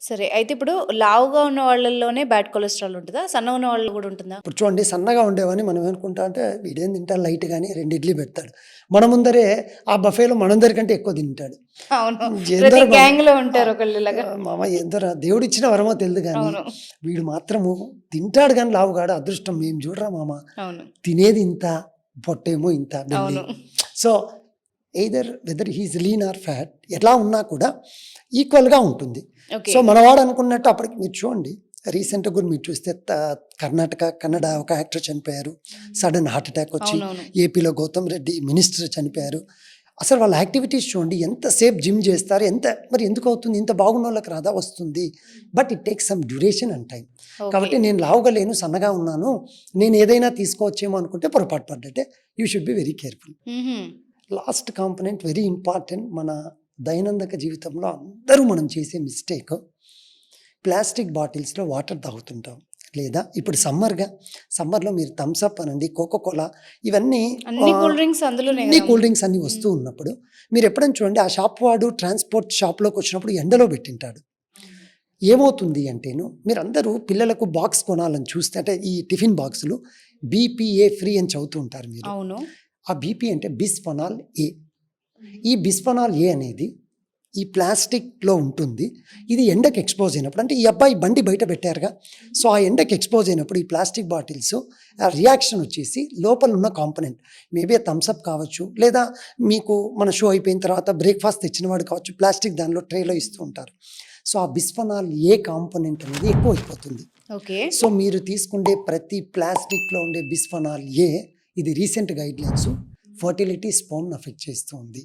సరే. అయితే ఇప్పుడు లావుగా ఉన్న వాళ్ళలోనే బ్యాడ్ కొలెస్ట్రాల్ ఉంటదా? సన్నగా ఉన్న వాళ్ళలో గూడా ఉంటుందా? ఇప్పుడు చూడండి సన్నగా ఉండేవాడిని మనం ఏమనుకుంటాం అంటే వీడేం తింటాడు లైట్ గాని 2 ఇడ్లీ పెడతాడు. మన ముందరే ఆ బఫేలో మనందరికంటే ఎక్కువ తింటాడు. అవును. ప్రతి ఏందోరా మామ గ్యాంగ్‌లో ఉంటారు ఒకళ్ళు ఇలాగా. మామ ఏందోరా దేవుడిచ్చిన వరమో తెలీదు గానీ, అవును. వీడు మాత్రము తింటాడు గానీ లావుగాడు అదృష్టం మేము చూడరా మామ. అవును. తినేది ఇంత, పొట్టేమో ఇంత బెల్లి. అవును. So, whether he is lean or fat ఎలా ఉన్నా కూడా ఈక్వల్‌గా ఉంటుంది. ఓకే. సో, మనవాడు అనుకున్నట్టు అప్పటికి మీరు చూడండి రీసెంట్‌గా కూడా మీరు చూస్తే కన్నడ ఒక యాక్టర్ చనిపోయారు. సడెన్ హార్ట్ అటాక్ వచ్చి అవునవును. ఏపీలో గౌతమ్ రెడ్డి మినిస్టర్ చనిపోయారు. అసలు వాళ్ళ యాక్టివిటీస్ చూడండి ఎంతసేపు జిమ్ చేస్తారు. మరి ఎందుకు అవుతుంది? ఇంత బాగున్నోళ్ళకి రాదా? వస్తుంది. But it takes some duration and time. Okay. కాబట్టి నేను లావుగా లేను, సన్నగా ఉన్నాను, నేను ఏదైనా తీసుకోవచ్చేమో అనుకుంటే పొరపాటు పడ్డట్టే. You should be very careful. హుహు. Last component very important. మన దైనందిక జీవితంలో అందరూ మనం చేసే మిస్టేక్ ప్లాస్టిక్ బాటిల్స్‌లో వాటర్ తాగుతుంటాం. లేదా ఇప్పుడు సమ్మర్‌లో మీరు థమ్స్ అప్ అనండి, కోకో కోలా ఇవన్నీ అన్ని కూల్ డ్రింక్స్ అందులోనే అన్ని గదా! కూల్ డ్రింక్స్ అన్నీ వస్తూ ఉన్నప్పుడు మీరు ఎప్పుడైనా చూడండి ఆ షాప్ వాడు ట్రాన్స్‌పోర్ట్ షాప్‌లోకి వచ్చినప్పుడు ఎండలో పెట్టింటాడు. ఏమవుతుంది అంటేను మీరందరూ పిల్లలకు బాక్స్ కొనాలని చూస్తే అంటే ఈ టిఫిన్ బాక్సులు బీపీఏ ఫ్రీ అని చదువుతూ ఉంటారు మీరు. అవును. ఆ బీపీ అంటే బిస్ఫెనాల్ ఏ. ఈ బిస్ఫెనాల్ ఏ అనేది ఈ ప్లాస్టిక్‌లో ఉంటుంది. ఇది ఎండకి ఎక్స్‌పోజ్ అయినప్పుడు అంటే ఈ అబ్బాయి బండి బయట పెట్టారుగా. సో, ఆ ఎండకి ఎక్స్‌పోజ్ అయినప్పుడు ఈ ప్లాస్టిక్ బాటిల్స్ ఆ రియాక్షన్ వచ్చేసి లోపల ఉన్న కాంపోనెంట్ మేబీ థమ్స్ అప్ కావచ్చు, లేదా మీకు మన షో అయిపోయిన తర్వాత బ్రేక్‌ఫాస్ట్ తెచ్చినవాడు కావచ్చు, ప్లాస్టిక్ దానిలో ట్రేలో ఇస్తూ ఉంటారు. సో, ఆ బిస్ఫెనాల్ ఏ కాంపోనెంట్ అనేది ఎక్కువైపోతుంది. ఓకే. సో, మీరు తీసుకుండే ప్రతి ప్లాస్టిక్‌లో ఉండే బిస్ఫెనాల్ ఏ ఇది రీసెంట్ గైడ్‌లైన్స్ ఫర్టిలిటీ, స్పెర్మ్‌ని అఫెక్ట్ చేస్తూ ఉంది.